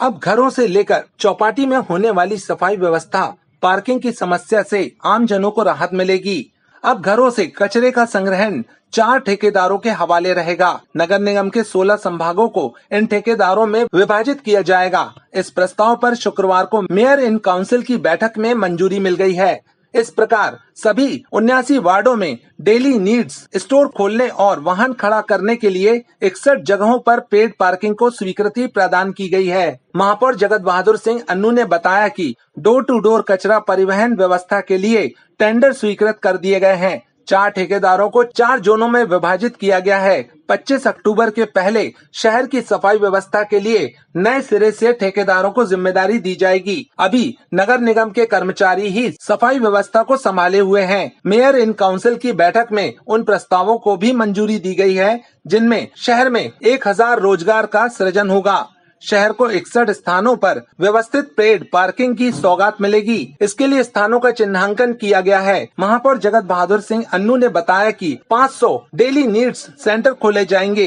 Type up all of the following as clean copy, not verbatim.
अब घरों से लेकर चौपाटी में होने वाली सफाई व्यवस्था, पार्किंग की समस्या से आम जनों को राहत मिलेगी। अब घरों से कचरे का संग्रहण 4 ठेकेदारों के हवाले रहेगा। नगर निगम के 16 संभागों को इन ठेकेदारों में विभाजित किया जाएगा। इस प्रस्ताव पर शुक्रवार को मेयर इन काउंसिल की बैठक में मंजूरी मिल गई है। इस प्रकार सभी 79 वार्डों में डेली नीड्स स्टोर खोलने और वाहन खड़ा करने के लिए 61 जगहों पर पेड पार्किंग को स्वीकृति प्रदान की गई है। महापौर जगत बहादुर सिंह अन्नू ने बताया कि डोर टू डोर कचरा परिवहन व्यवस्था के लिए टेंडर स्वीकृत कर दिए गए हैं। 4 ठेकेदारों को 4 जोनों में विभाजित किया गया है। 25 अक्टूबर के पहले शहर की सफाई व्यवस्था के लिए नए सिरे से ठेकेदारों को जिम्मेदारी दी जाएगी। अभी नगर निगम के कर्मचारी ही सफाई व्यवस्था को संभाले हुए हैं। मेयर इन काउंसिल की बैठक में उन प्रस्तावों को भी मंजूरी दी गई है जिनमें शहर में 1000 रोजगार का सृजन होगा। शहर को 61 स्थानों पर व्यवस्थित पेड पार्किंग की सौगात मिलेगी। इसके लिए स्थानों का चिन्हांकन किया गया है। महापौर जगत बहादुर सिंह अन्नू ने बताया कि 500 डेली नीड्स सेंटर खोले जाएंगे।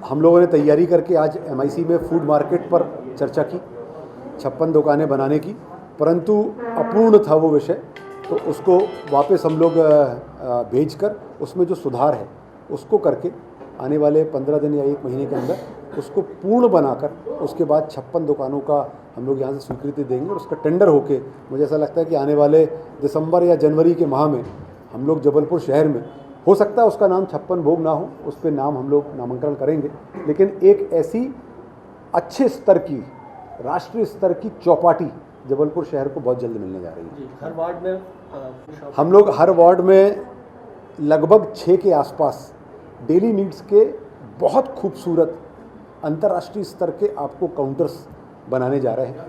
हम लोगों ने तैयारी करके आज MIC में फूड मार्केट पर चर्चा की, 56 दुकानें बनाने की, परंतु अपूर्ण था वो विषय, तो उसको वापस हम लोग भेजकर उसमें जो सुधार है उसको करके आने वाले 15 दिन या 1 महीने के अंदर उसको पूर्ण बनाकर उसके बाद 56 दुकानों का हम लोग यहाँ से स्वीकृति देंगे और उसका टेंडर होके मुझे ऐसा लगता है कि आने वाले दिसंबर या जनवरी के माह में हम लोग जबलपुर शहर में, हो सकता है उसका नाम 56 भोग ना हो, उस पर नाम हम लोग नामांकन करेंगे, लेकिन एक ऐसी अच्छे स्तर की राष्ट्रीय स्तर की चौपाटी जबलपुर शहर को बहुत जल्द मिलने जा रही है। हर वार्ड में हम लोग हर वार्ड में लगभग 6 के आसपास डेली नीड्स के बहुत खूबसूरत अंतर्राष्ट्रीय स्तर के आपको काउंटर्स बनाने जा रहे हैं,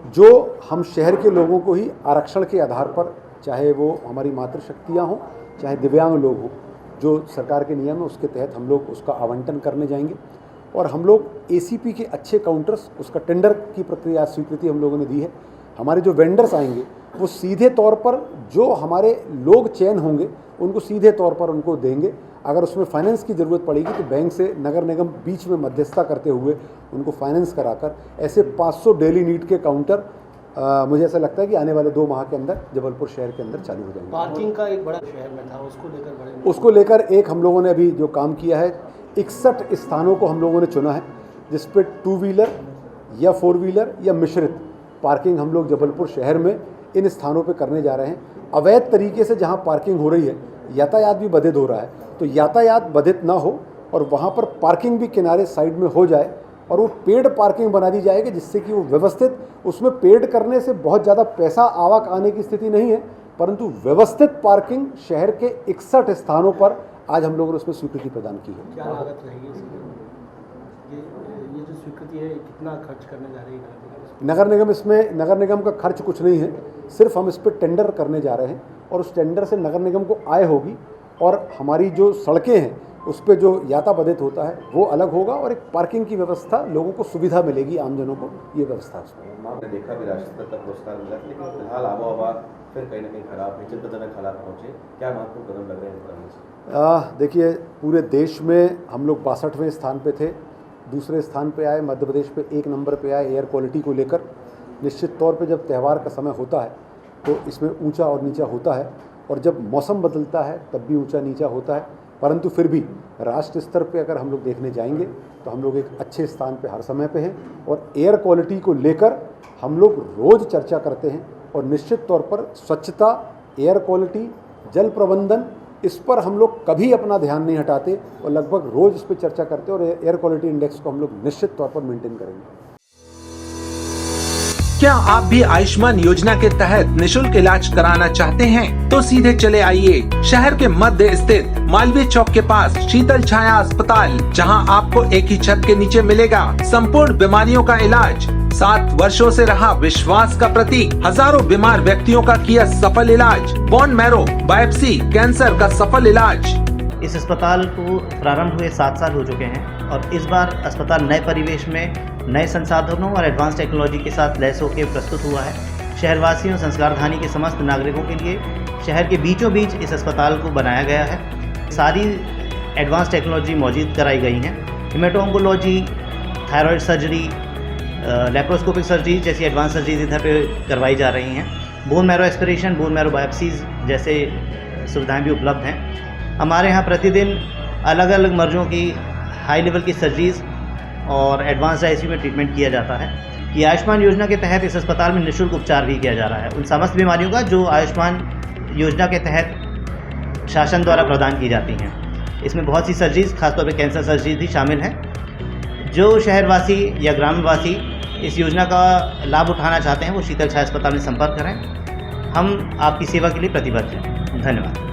जो हम शहर के लोगों को ही आरक्षण के आधार पर, चाहे वो हमारी मातृशक्तियाँ हों चाहे दिव्यांग लोग हों, जो सरकार के नियम है उसके तहत हम लोग उसका आवंटन करने जाएंगे। और हम लोग ACP के अच्छे काउंटर्स, उसका टेंडर की प्रक्रिया स्वीकृति हम लोगों ने दी है। हमारे जो वेंडर्स आएंगे वो सीधे तौर पर जो हमारे लोग चयन होंगे उनको सीधे तौर पर उनको देंगे। अगर उसमें फाइनेंस की ज़रूरत पड़ेगी तो बैंक से नगर निगम बीच में मध्यस्थता करते हुए उनको फाइनेंस कराकर ऐसे 500 डेली नीड के काउंटर मुझे ऐसा लगता है कि आने वाले 2 माह के अंदर जबलपुर शहर के अंदर चालू हो जाएंगे। पार्किंग का एक बड़ा शहर में था, उसको लेकर एक हम लोगों ने अभी जो काम किया है, 61 स्थानों को हम लोगों ने चुना है जिस पे 2 व्हीलर या 4 व्हीलर या मिश्रित पार्किंग हम लोग जबलपुर शहर में इन स्थानों पे करने जा रहे हैं। अवैध तरीके से जहाँ पार्किंग हो रही है, यातायात भी बाधित हो रहा है, तो यातायात बाधित ना हो और वहाँ पर पार्किंग भी किनारे साइड में हो जाए और वो पेड पार्किंग बना दी जाएगी, जिससे कि वो व्यवस्थित, उसमें पेड करने से बहुत ज़्यादा पैसा आवक आने की स्थिति नहीं है, परंतु व्यवस्थित पार्किंग शहर के 61 स्थानों पर आज हम लोगों ने उसमें स्वीकृति प्रदान की है। क्या लागत रहेगी ये जो स्वीकृति है, कितना खर्च करने जा रही है नगर निगम? इसमें नगर निगम का खर्च कुछ नहीं है, सिर्फ हम इस पर टेंडर करने जा रहे हैं और उस टेंडर से नगर निगम को आय होगी और हमारी जो सड़कें हैं उस पर जो यातायात होता है वो अलग होगा और एक पार्किंग की व्यवस्था, लोगों को सुविधा मिलेगी, आमजनों को ये व्यवस्था है। आपने देखा भी राष्ट्रीय स्तर का पुरस्कार मिला, लेकिन फिलहाल आबोहवा फिर कहीं ना कहीं खराब है, चिंताजनक हालात पहुँचे, क्या महत्वपूर्ण कदम लग रहे हैं? देखिए, पूरे देश में हम लोग 62वें स्थान पे थे, दूसरे स्थान पे आए, मध्य प्रदेश पे 1 नंबर पे आए एयर क्वालिटी को लेकर। निश्चित तौर पे जब त्यौहार का समय होता है तो इसमें ऊंचा और नीचा होता है और जब मौसम बदलता है तब भी ऊंचा नीचा होता है, परंतु फिर भी राष्ट्र स्तर पे अगर हम लोग देखने जाएंगे तो हम लोग एक अच्छे स्थान पे हर समय पे हैं और एयर क्वालिटी को लेकर हम लोग रोज़ चर्चा करते हैं और निश्चित तौर पर स्वच्छता, एयर क्वालिटी, जल प्रबंधन, इस पर हम लोग कभी अपना ध्यान नहीं हटाते और लगभग रोज़ इस पर चर्चा करते हैं और एयर क्वालिटी इंडेक्स को हम लोग निश्चित तौर पर मेंटेन करेंगे। क्या आप भी आयुष्मान योजना के तहत निशुल्क इलाज कराना चाहते हैं? तो सीधे चले आइए शहर के मध्य स्थित मालवीय चौक के पास शीतल छाया अस्पताल, जहां आपको एक ही छत के नीचे मिलेगा संपूर्ण बीमारियों का इलाज। 7 वर्षों से रहा विश्वास का प्रतीक, हजारों बीमार व्यक्तियों का किया सफल इलाज, बोन मैरो, बायोप्सी, कैंसर का सफल इलाज। इस अस्पताल को प्रारंभ हुए 7 साल हो चुके हैं और इस बार अस्पताल नए परिवेश में, नए संसाधनों और एडवांस टेक्नोलॉजी के साथ लैस होकर प्रस्तुत हुआ है। शहरवासियों, संस्कारधानी के समस्त नागरिकों के लिए शहर के बीचों बीच इस अस्पताल को बनाया गया है। सारी एडवांस टेक्नोलॉजी मौजूद कराई गई हैं। हेमेटोंकोलॉजी, थायराइड सर्जरी, लेप्रोस्कोपिक सर्जरी जैसी एडवांस सर्जरीज इधर पे करवाई जा रही हैं। Bone marrow aspiration, bone marrow biopsies जैसे सुविधाएं भी उपलब्ध हैं। हमारे यहाँ प्रतिदिन अलग अलग मर्जों की हाई लेवल की सर्जरीज और एडवांस आईसीयू में ट्रीटमेंट किया जाता है। ये आयुष्मान योजना के तहत इस अस्पताल में निःशुल्क उपचार भी किया जा रहा है उन समस्त बीमारियों का जो आयुष्मान योजना के तहत शासन द्वारा प्रदान की जाती हैं। इसमें बहुत सी सर्जरीज, खासतौर पर कैंसर सर्जरीज भी शामिल हैं। जो शहरवासी या ग्रामवासी इस योजना का लाभ उठाना चाहते हैं वो शीतल छाया अस्पताल में संपर्क करें। हम आपकी सेवा के लिए प्रतिबद्ध हैं। धन्यवाद।